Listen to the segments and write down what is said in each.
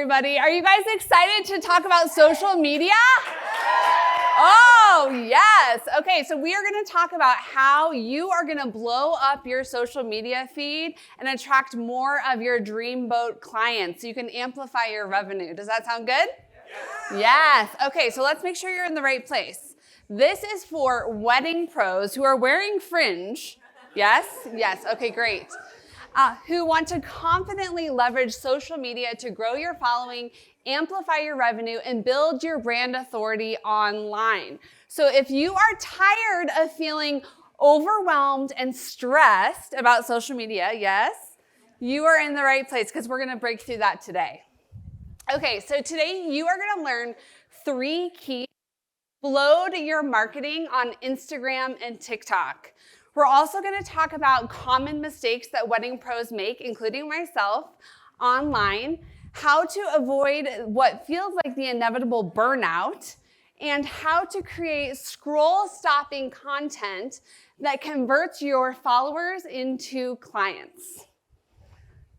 everybody. Are you guys excited to talk about social media? Oh, yes. Okay, so we are going to talk about how you are going to blow up your social media feed and attract more of your dreamboat clients so you can amplify your revenue. Does that sound good? Yes. Okay, so let's make sure you're in the right place. This is for wedding pros who are wearing fringe. Yes? Yes. Okay, great. Who want to confidently leverage social media to grow your following, amplify your revenue, and build your brand authority online. So if you are tired of feeling overwhelmed and stressed about social media, yes, you are in the right place because we're going to break through that today. Okay, so today you are going to learn 3 keys to explode your marketing on Instagram and TikTok. We're also going to talk about common mistakes that wedding pros make, including myself, online, how to avoid what feels like the inevitable burnout, and how to create scroll-stopping content that converts your followers into clients.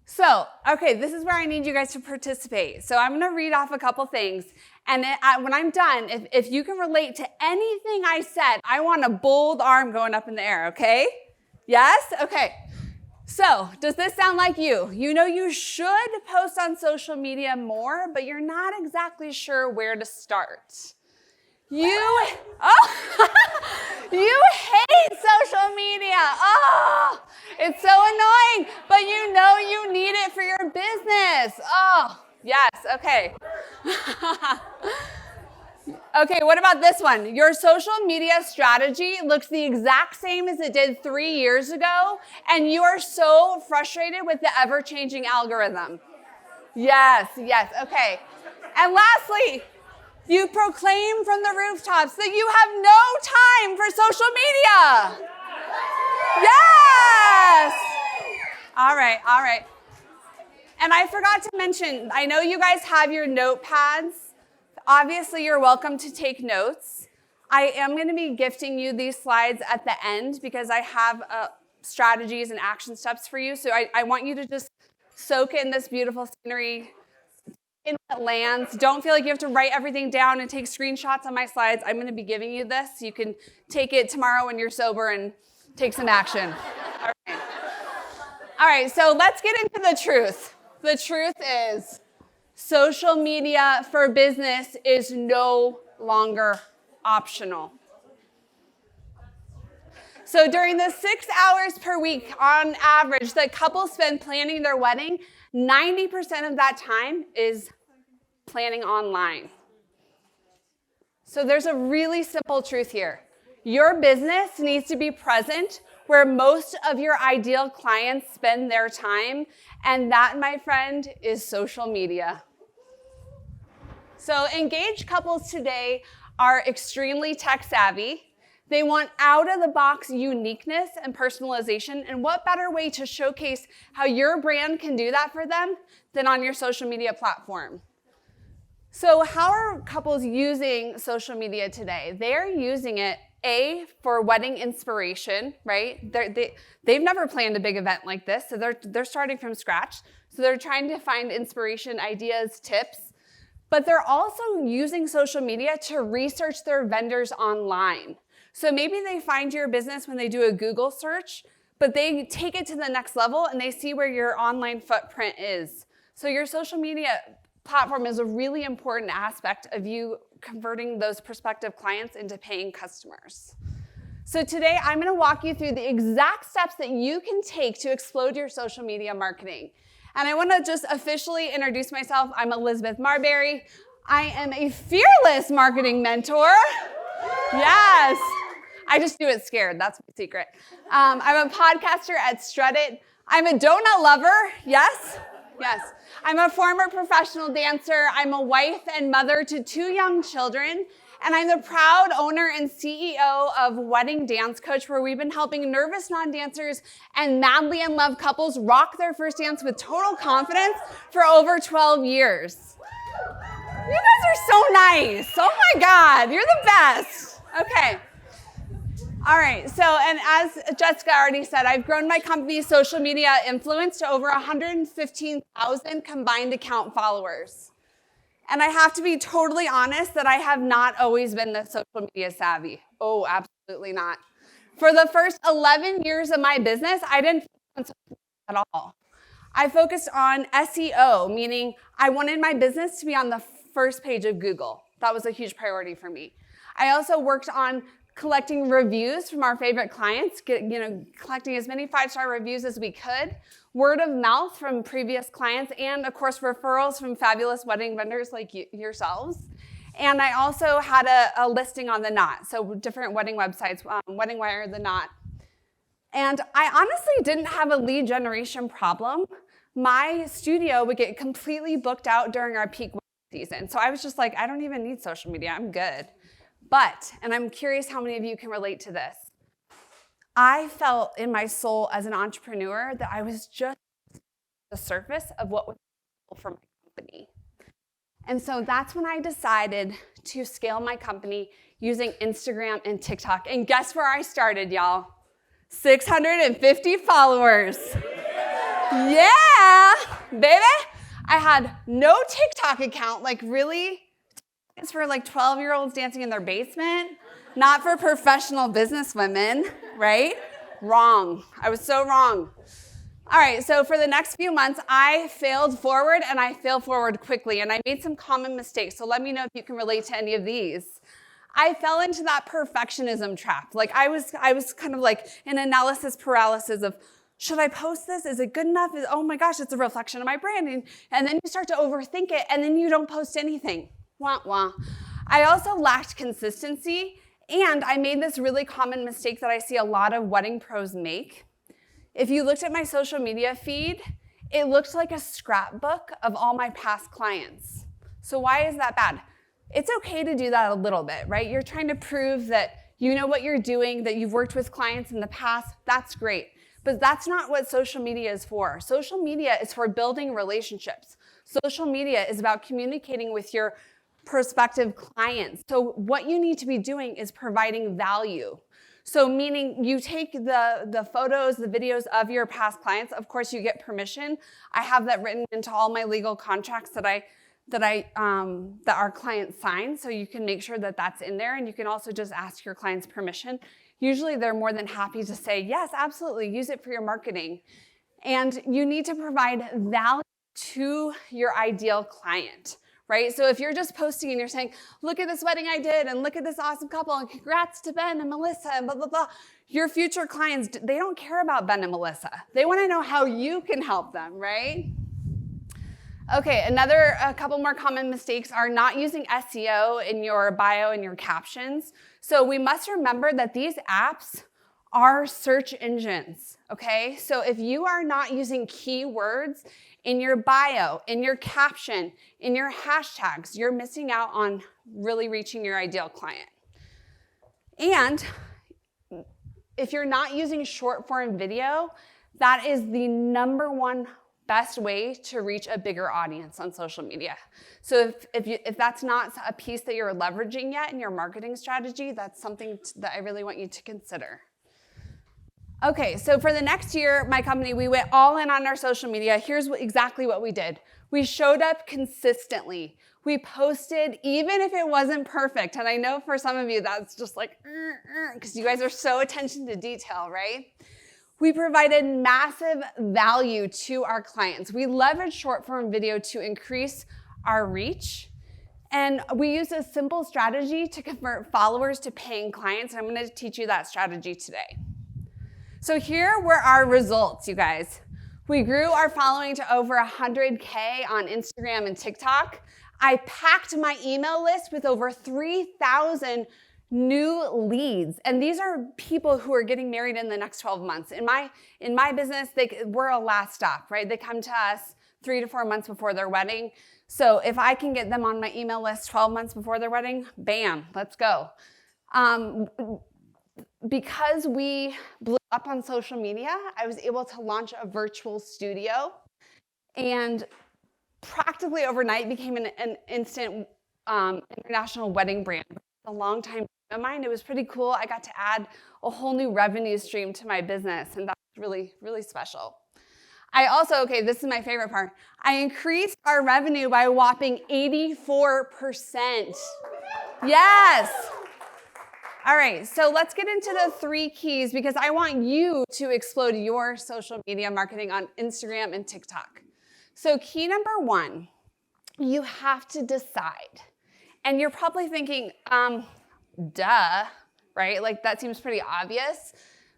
So, okay, this is where I need you guys to participate. So I'm going to read off a couple things. And when I'm done, if you can relate to anything I said, I want a bold arm going up in the air, okay? Yes? Okay. So, does this sound like you? You know you should post on social media more, but you're not exactly sure where to start. You hate social media. Oh, it's so annoying, but you know you need it for your business. Oh, yes, okay. Okay, what about this one? Your social media strategy looks the exact same as it did 3 years ago, and you are so frustrated with the ever-changing algorithm. Yes, okay. And lastly, you proclaim from the rooftops that you have no time for social media. Yes! All right. And I forgot to mention, I know you guys have your notepads. Obviously, you're welcome to take notes. I am going to be gifting you these slides at the end because I have strategies and action steps for you. So I want you to just soak in this beautiful scenery. In what lands. Don't feel like you have to write everything down and take screenshots on my slides. I'm going to be giving you this. You can take it tomorrow when you're sober and take some action. All right, so let's get into the truth. The truth is social media for business is no longer optional. So during the 6 hours per week on average that couples spend planning their wedding, 90% of that time is planning online. So there's a really simple truth here. Your business needs to be present where most of your ideal clients spend their time, and that, my friend, is social media. So engaged couples today are extremely tech savvy. They want out-of-the-box uniqueness and personalization, and what better way to showcase how your brand can do that for them than on your social media platform? So how are couples using social media today? They're using it, A, for wedding inspiration, right? They've never planned a big event like this, so they're starting from scratch. So they're trying to find inspiration, ideas, tips, but they're also using social media to research their vendors online. So maybe they find your business when they do a Google search, but they take it to the next level and they see where your online footprint is. So your social media platform is a really important aspect of you converting those prospective clients into paying customers. So today I'm going to walk you through the exact steps that you can take to explode your social media marketing. And I want to just officially introduce myself. I'm Elizabeth Marberry. I am a fearless marketing mentor. Yes. I just do it scared. That's my secret. I'm a podcaster at Strut It. I'm a donut lover. Yes. I'm a former professional dancer. I'm a wife and mother to 2 young children. And I'm the proud owner and CEO of Wedding Dance Coach, where we've been helping nervous non-dancers and madly in love couples rock their first dance with total confidence for over 12 years. You guys are so nice. Oh my God, you're the best. Okay. All right, so, and as Jessica already said, I've grown my company's social media influence to over 115,000 combined account followers. And I have to be totally honest that I have not always been the social media savvy. Oh, absolutely not. For the first 11 years of my business, I didn't focus on social media at all. I focused on SEO, meaning I wanted my business to be on the first page of Google. That was a huge priority for me. I also worked on collecting reviews from our favorite clients, collecting as many 5-star reviews as we could, word of mouth from previous clients, and of course referrals from fabulous wedding vendors like yourselves. And I also had a listing on The Knot, so different wedding websites, Wedding Wire, The Knot. And I honestly didn't have a lead generation problem. My studio would get completely booked out during our peak season. So I was just like, I don't even need social media, I'm good. But, and I'm curious how many of you can relate to this, I felt in my soul as an entrepreneur that I was just the surface of what was possible for my company. And so that's when I decided to scale my company using Instagram and TikTok. And guess where I started, y'all? 650 followers. Yeah, baby. I had no TikTok account, like really? It's for like 12-year-olds dancing in their basement, not for professional business women, right? Wrong. I was so wrong. All right, so for the next few months, I failed forward, and I failed forward quickly, and I made some common mistakes, so let me know if you can relate to any of these. I fell into that perfectionism trap. Like I was kind of like in analysis paralysis of, should I post this? Is it good enough? Oh my gosh, it's a reflection of my branding. And then you start to overthink it, and then you don't post anything. Wah, wah. I also lacked consistency, and I made this really common mistake that I see a lot of wedding pros make. If you looked at my social media feed, it looked like a scrapbook of all my past clients. So why is that bad? It's okay to do that a little bit, right? You're trying to prove that you know what you're doing, that you've worked with clients in the past. That's great. But that's not what social media is for. Social media is for building relationships. Social media is about communicating with your prospective clients. So what you need to be doing is providing value. So meaning you take the photos, the videos of your past clients. Of course, you get permission. I have that written into all my legal contracts that our clients sign. So you can make sure that that's in there. And you can also just ask your clients permission. Usually they're more than happy to say, yes, absolutely, use it for your marketing. And you need to provide value to your ideal client. Right? So if you're just posting and you're saying, look at this wedding I did, and look at this awesome couple, and congrats to Ben and Melissa, and blah, blah, blah. Your future clients, they don't care about Ben and Melissa. They want to know how you can help them, right? Okay, a couple more common mistakes are not using SEO in your bio and your captions. So we must remember that these apps are search engines, okay? So if you are not using keywords in your bio, in your caption, in your hashtags, you're missing out on really reaching your ideal client. And if you're not using short form video, that is the number one best way to reach a bigger audience on social media. So if that's not a piece that you're leveraging yet in your marketing strategy, that's something that I really want you to consider. Okay, so for the next year, my company, we went all in on our social media. Here's exactly what we did. We showed up consistently. We posted even if it wasn't perfect. And I know for some of you, that's just like, because you guys are so attention to detail, right? We provided massive value to our clients. We leveraged short form video to increase our reach. And we used a simple strategy to convert followers to paying clients. And I'm going to teach you that strategy today. So here were our results, you guys. We grew our following to over 100K on Instagram and TikTok. I packed my email list with over 3,000 new leads. And these are people who are getting married in the next 12 months. In my business, we're a last stop, right? They come to us 3 to 4 months before their wedding. So if I can get them on my email list 12 months before their wedding, bam, let's go. Because we blew up on social media, I was able to launch a virtual studio and practically overnight became an instant international wedding brand. A long time of mine. It was pretty cool. I got to add a whole new revenue stream to my business, and that's really, really special. Okay, this is my favorite part. I increased our revenue by a whopping 84%. Yes. All right, so let's get into the 3 keys because I want you to explode your social media marketing on Instagram and TikTok. So key number 1, you have to decide. And you're probably thinking, duh, right? Like that seems pretty obvious.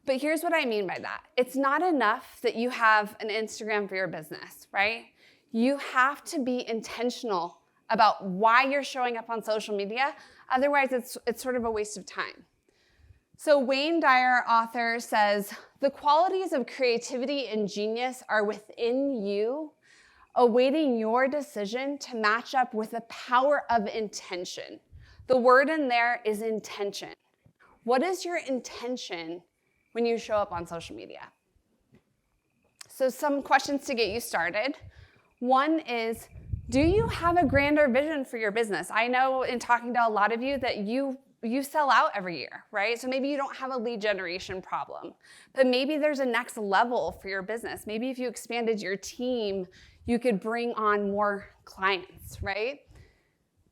But here's what I mean by that. It's not enough that you have an Instagram for your business, right? You have to be intentional about why you're showing up on social media. Otherwise, it's sort of a waste of time. So Wayne Dyer, author, says, the qualities of creativity and genius are within you, awaiting your decision to match up with the power of intention. The word in there is intention. What is your intention when you show up on social media? So some questions to get you started. One is, do you have a grander vision for your business? I know in talking to a lot of you that you sell out every year, right? So maybe you don't have a lead generation problem, but maybe there's a next level for your business. Maybe if you expanded your team, you could bring on more clients, right?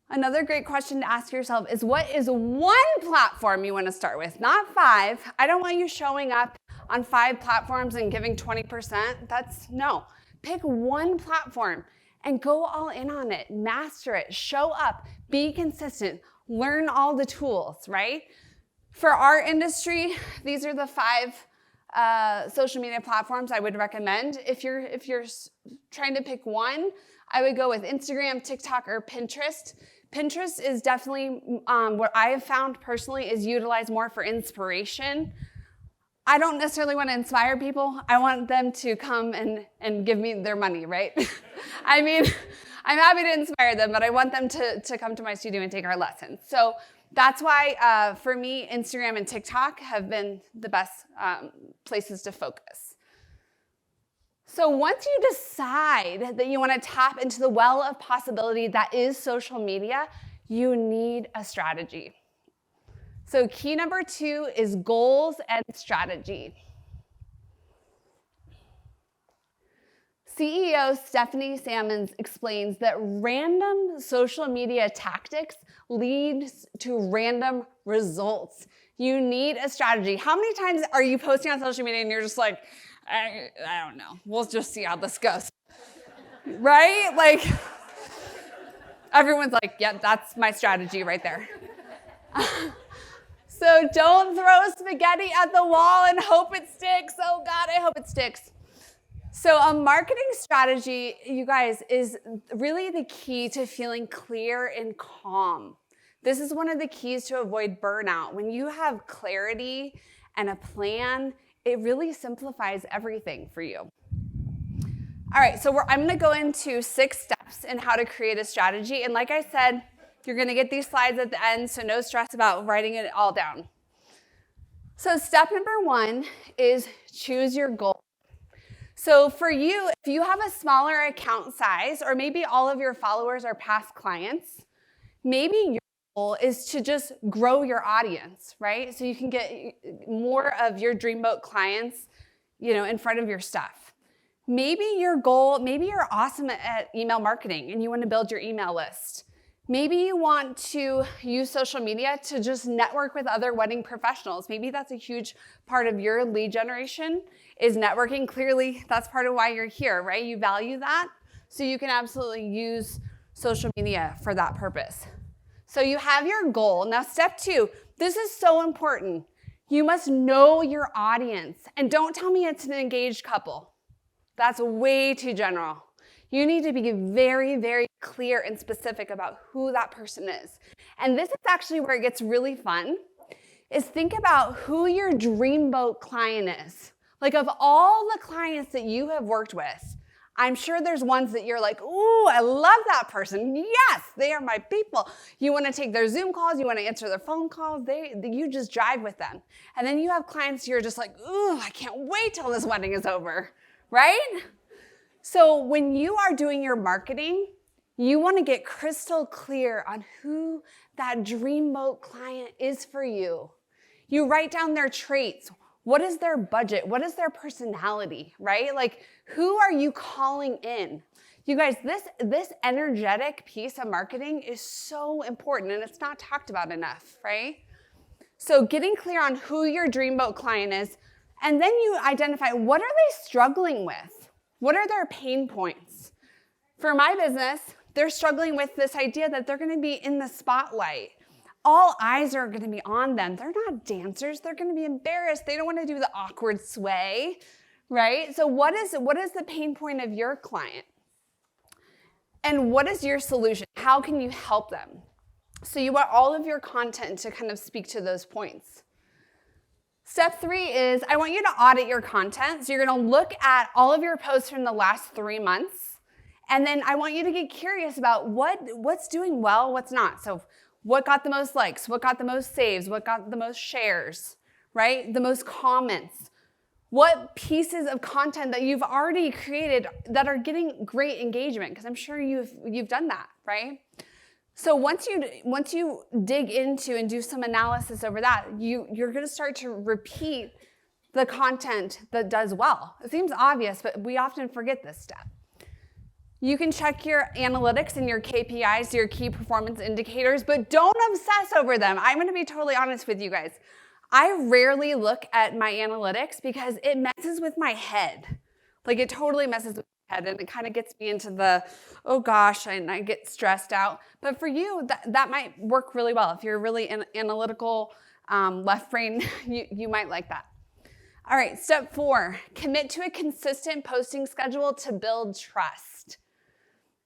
Another great question to ask yourself is, what is one platform you want to start with? Not 5. I don't want you showing up on 5 platforms and giving 20%. No. Pick one platform and go all in on it. Master it. Show up. Be consistent. Learn all the tools, right? For our industry, these are the 5 social media platforms I would recommend. If you're trying to pick one, I would go with Instagram, TikTok, or Pinterest. Pinterest is definitely what I have found personally is utilized more for inspiration. I don't necessarily want to inspire people. I want them to come and give me their money, right? I mean, I'm happy to inspire them, but I want them to come to my studio and take our lessons. So that's why, for me, Instagram and TikTok have been the best places to focus. So once you decide that you want to tap into the well of possibility that is social media, you need a strategy. So key number 2 is goals and strategy. CEO Stephanie Sammons explains that random social media tactics leads to random results. You need a strategy. How many times are you posting on social media and you're just like, I don't know. We'll just see how this goes. Right? Like, everyone's like, yeah, that's my strategy right there. So don't throw spaghetti at the wall and hope it sticks. Oh God, I hope it sticks. So a marketing strategy, you guys, is really the key to feeling clear and calm. This is one of the keys to avoid burnout. When you have clarity and a plan, it really simplifies everything for you. All right, so I'm gonna go into 6 steps in how to create a strategy. And like I said, you're gonna get these slides at the end, so no stress about writing it all down. So step number 1 is choose your goal. So for you, if you have a smaller account size, or maybe all of your followers are past clients, maybe your goal is to just grow your audience, right? So you can get more of your dreamboat clients, in front of your stuff. Maybe your goal, maybe you're awesome at email marketing and you want to build your email list. Maybe you want to use social media to just network with other wedding professionals. Maybe that's a huge part of your lead generation is networking. Clearly, that's part of why you're here, right? You value that, so you can absolutely use social media for that purpose. So you have your goal. Now, step 2, this is so important. You must know your audience. And don't tell me it's an engaged couple. That's way too general. You need to be very, very clear and specific about who that person is. And this is actually where it gets really fun, is think about who your dreamboat client is. Like, of all the clients that you have worked with, I'm sure there's ones that you're like, ooh, I love that person. Yes, they are my people. You want to take their Zoom calls. You want to answer their phone calls. You just drive with them. And then you have clients you're just like, ooh, I can't wait till this wedding is over, right? So when you are doing your marketing, you want to get crystal clear on who that dreamboat client is for you. You write down their traits. What is their budget? What is their personality, right? Like, who are you calling in? You guys, this energetic piece of marketing is so important, and it's not talked about enough, right? So getting clear on who your dreamboat client is, and then you identify, what are they struggling with? What are their pain points? For my business, they're struggling with this idea that they're gonna be in the spotlight. All eyes are gonna be on them. They're not dancers, they're gonna be embarrassed. They don't wanna do the awkward sway, right? So what is the pain point of your client? And what is your solution? How can you help them? So you want all of your content to kind of speak to those points. Step 3 is I want you to audit your content. So you're gonna look at all of your posts from the last 3 months, and then I want you to get curious about what's doing well, what's not. So what got the most likes, what got the most saves, what got the most shares, right? The most comments. What pieces of content that you've already created that are getting great engagement? Because I'm sure you've done that, right? So once you dig into and do some analysis over that, you're going to start to repeat the content that does well. It seems obvious, but we often forget this step. You can check your analytics and your KPIs, your key performance indicators, but don't obsess over them. I'm going to be totally honest with you guys. I rarely look at my analytics because it messes with my head. Like, it totally messes with my head, and it kind of gets me into the, oh gosh, and I get stressed out. But for you, that might work really well. If you're really analytical, left brain, you might like that. All right, step 4, commit to a consistent posting schedule to build trust.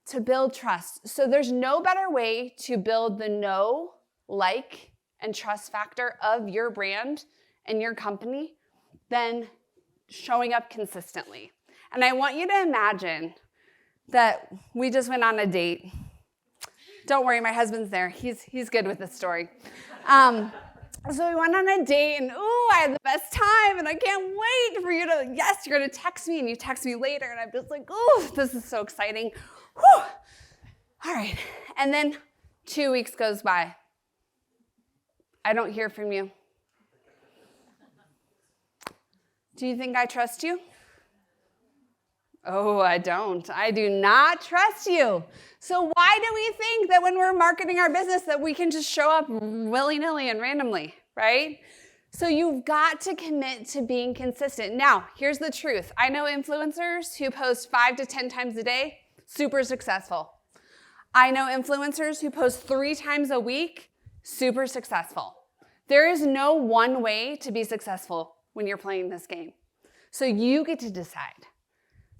To build trust. So there's no better way to build the know, like, and trust factor of your brand and your company than showing up consistently. And I want you to imagine that we just went on a date. Don't worry, my husband's there. He's good with this story. So we went on a date, and ooh, I had the best time, and I can't wait for you to, yes, you're gonna text me, and you text me later, and I'm just like, ooh, this is so exciting. Whew. All right, and then 2 weeks goes by. I don't hear from you. Do you think I trust you? Oh, I don't. I do not trust you. So why do we think that when we're marketing our business that we can just show up willy-nilly and randomly, right? So you've got to commit to being consistent. Now, here's the truth. I know influencers who post 5 to 10 times a day, super successful. I know influencers who post 3 times a week, super successful. There is no one way to be successful when you're playing this game. So you get to decide.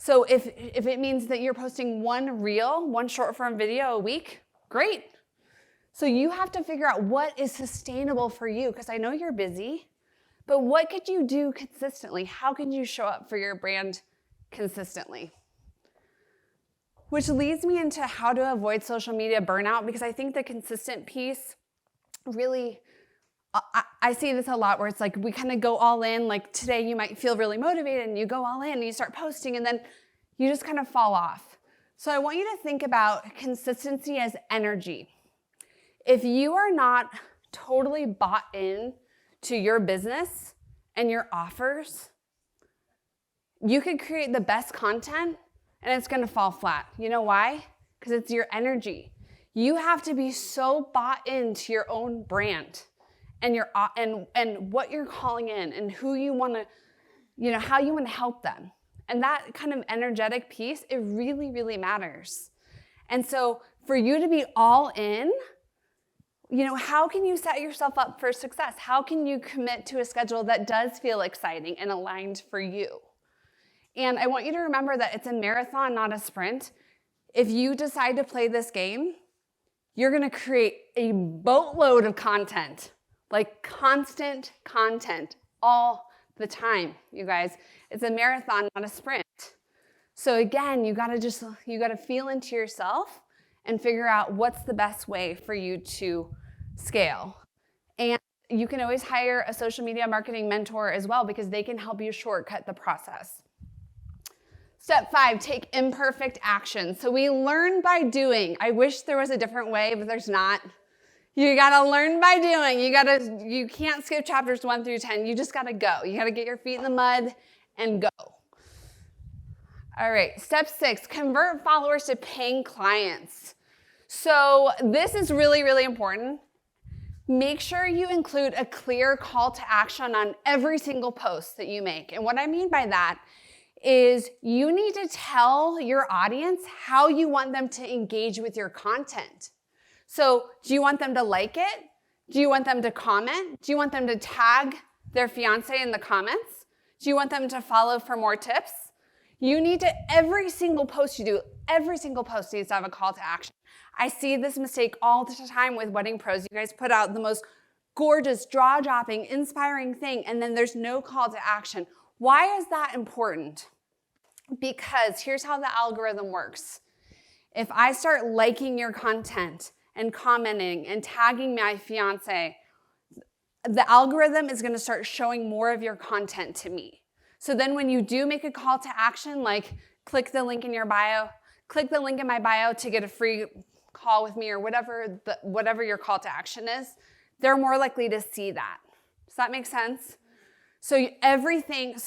So if it means that you're posting one reel, one short form video a week, great. So you have to figure out what is sustainable for you, because I know you're busy, but what could you do consistently? How can you show up for your brand consistently? Which leads me into how to avoid social media burnout, because I think the consistent piece really, I see this a lot where it's like we kind of go all in. Like today you might feel really motivated and you go all in and you start posting and then you just kind of fall off. So I want you to think about consistency as energy. If you are not totally bought in to your business and your offers, you could create the best content and it's going to fall flat. You know why? Because it's your energy. You have to be so bought into your own brand and what you're calling in and who you want to, how you want to help them. And that kind of energetic piece, it really, really matters. And so for you to be all in, how can you set yourself up for success? How can you commit to a schedule that does feel exciting and aligned for you? And I want you to remember that it's a marathon, not a sprint. If you decide to play this game, you're going to create a boatload of content, like constant content all the time, you guys. It's a marathon, not a sprint. So again, you got to feel into yourself and figure out what's the best way for you to scale. And you can always hire a social media marketing mentor as well, because they can help you shortcut the process. Step 5, take imperfect action. So we learn by doing. I wish there was a different way, but there's not. You gotta learn by doing. You can't skip chapters 1 through 10. You just gotta go. You gotta get your feet in the mud and go. All right, step 6, convert followers to paying clients. So this is really, really important. Make sure you include a clear call to action on every single post that you make. And what I mean by that is you need to tell your audience how you want them to engage with your content. So do you want them to like it? Do you want them to comment? Do you want them to tag their fiance in the comments? Do you want them to follow for more tips? You need to, every single post you do, every single post needs to have a call to action. I see this mistake all the time with wedding pros. You guys put out the most gorgeous, jaw-dropping, inspiring thing, and then there's no call to action. Why is that important? Because here's how the algorithm works. If I start liking your content and commenting and tagging my fiance, the algorithm is gonna start showing more of your content to me. So then when you do make a call to action, like click the link in your bio, click the link in my bio to get a free call with me or whatever your call to action is, they're more likely to see that. Does that make sense? So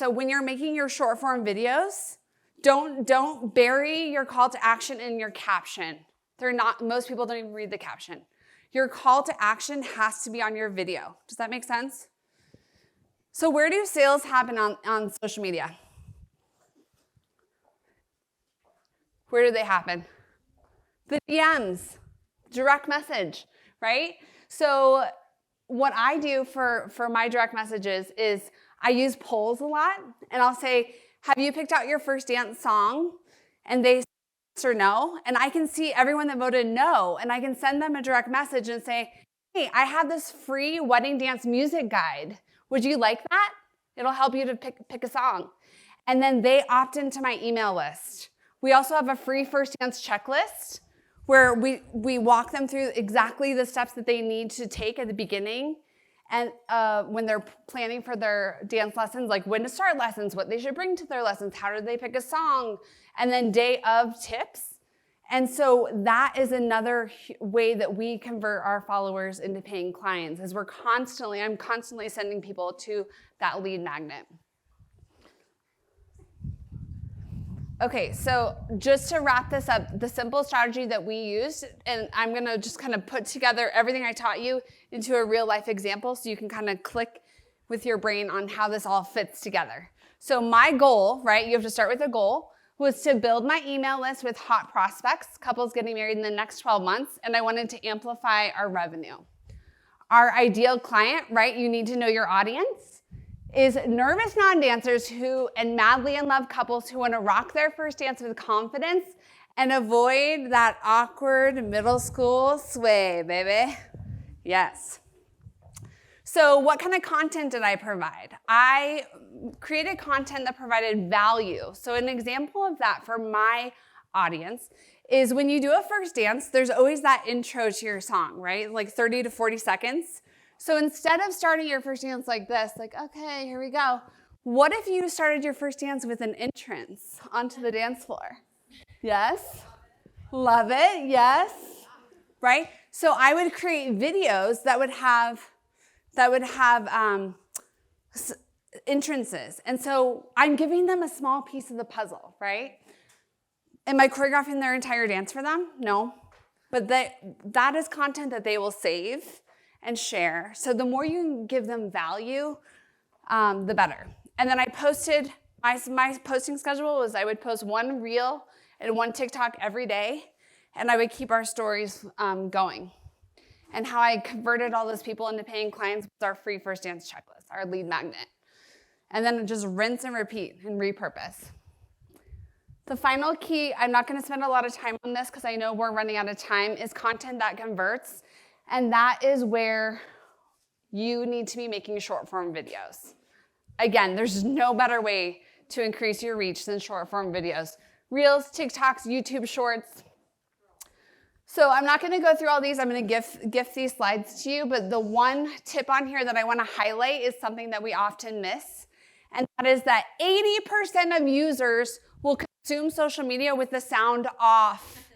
when you're making your short form videos, don't bury your call to action in your caption. Most people don't even read the caption. Your call to action has to be on your video. Does that make sense? So where do sales happen on social media? Where do they happen? The DMs, direct message, right? So what I do for my direct messages is I use polls a lot, and I'll say, have you picked out your first dance song? And they say yes or no, and I can see everyone that voted no, and I can send them a direct message and say, hey, I have this free wedding dance music guide. Would you like that? It'll help you to pick a song. And then they opt into my email list. We also have a free first dance checklist where we walk them through exactly the steps that they need to take at the beginning and when they're planning for their dance lessons, like when to start lessons, what they should bring to their lessons, how do they pick a song, and then day of tips. And so that is another way that we convert our followers into paying clients, is I'm constantly sending people to that lead magnet. Okay, so just to wrap this up, the simple strategy that we used, and I'm gonna just kind of put together everything I taught you into a real life example so you can kind of click with your brain on how this all fits together. So my goal, right, you have to start with a goal, was to build my email list with hot prospects, couples getting married in the next 12 months, and I wanted to amplify our revenue. Our ideal client, right, you need to know your audience, is nervous non-dancers and madly in love couples who want to rock their first dance with confidence and avoid that awkward middle school sway, baby. Yes. So what kind of content did I provide? I created content that provided value. So an example of that for my audience is when you do a first dance, there's always that intro to your song, right? Like 30 to 40 seconds. So instead of starting your first dance like this, like, okay, here we go. What if you started your first dance with an entrance onto the dance floor? Yes? Love it, yes? Right? So I would create videos that would have entrances. And so I'm giving them a small piece of the puzzle, right? Am I choreographing their entire dance for them? No. But that is content that they will save and share. So the more you give them value, the better. And then I posted, my posting schedule was I would post one reel and one TikTok every day, and I would keep our stories going. And how I converted all those people into paying clients was our free first dance checklist, our lead magnet. And then just rinse and repeat and repurpose. The final key, I'm not gonna spend a lot of time on this because I know we're running out of time, is content that converts. And that is where you need to be making short form videos. Again, there's no better way to increase your reach than short form videos. Reels, TikToks, YouTube shorts. So I'm not gonna go through all these. I'm gonna gift these slides to you, but the one tip on here that I wanna highlight is something that we often miss. And that is that 80% of users will consume social media with the sound off.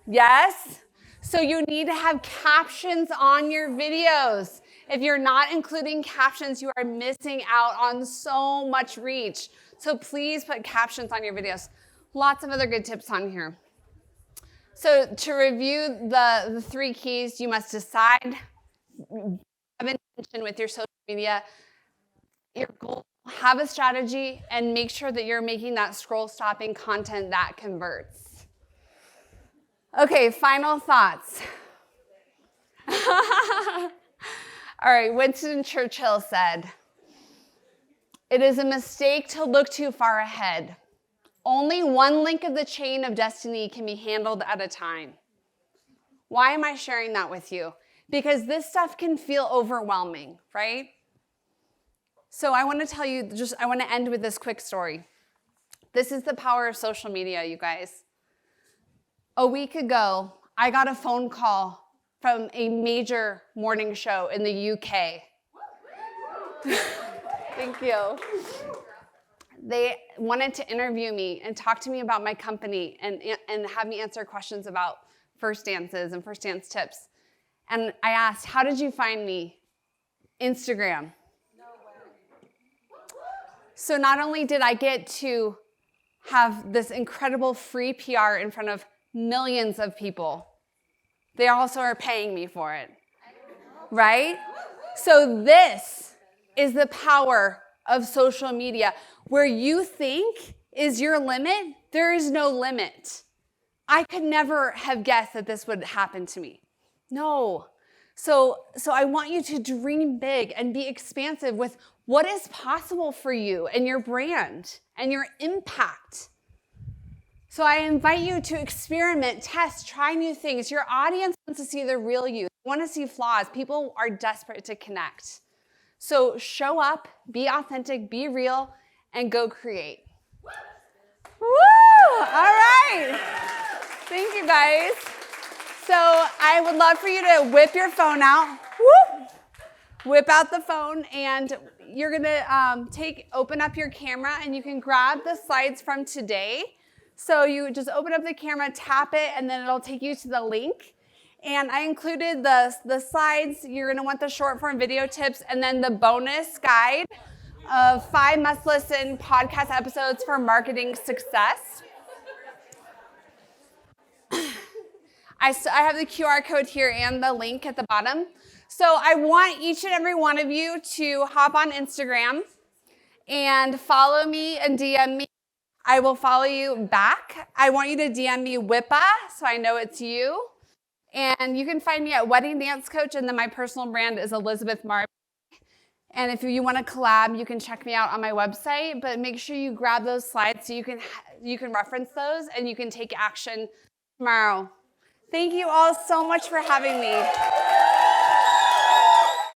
Yes? So you need to have captions on your videos. If you're not including captions, you are missing out on so much reach. So please put captions on your videos. Lots of other good tips on here. So to review the 3 keys, you must decide, have intention with your social media, your goal, have a strategy, and make sure that you're making that scroll-stopping content that converts. Okay, final thoughts. All right, Winston Churchill said, "It is a mistake to look too far ahead. Only one link of the chain of destiny can be handled at a time." Why am I sharing that with you? Because this stuff can feel overwhelming, right? So I want to tell you, I want to end with this quick story. This is the power of social media, you guys. A week ago, I got a phone call from a major morning show in the UK. Thank you. They wanted to interview me and talk to me about my company and have me answer questions about first dances and first dance tips. And I asked, "How did you find me?" Instagram. So not only did I get to have this incredible free PR in front of millions of people, they also are paying me for it, right? So this is the power of social media. Where you think is your limit, there is no limit. I could never have guessed that this would happen to me. No. So I want you to dream big and be expansive with what is possible for you and your brand and your impact. So I invite you to experiment, test, try new things. Your audience wants to see the real you. They want to see flaws. People are desperate to connect. So show up, be authentic, be real, and go create. Woo! All right. Thank you, guys. So I would love for you to whip your phone out. Woo! Whip out the phone, and you're going to open up your camera, and you can grab the slides from today. So you just open up the camera, tap it, and then it'll take you to the link. And I included the slides. You're going to want the short form video tips, and then the bonus guide of 5 must-listen podcast episodes for marketing success. I have the QR code here and the link at the bottom. So I want each and every one of you to hop on Instagram and follow me and DM me. I will follow you back. I want you to DM me WIPA so I know it's you. And you can find me at Wedding Dance Coach, and then my personal brand is Elizabeth Marberry. And if you want to collab, you can check me out on my website, but make sure you grab those slides so you can reference those and you can take action tomorrow. Thank you all so much for having me.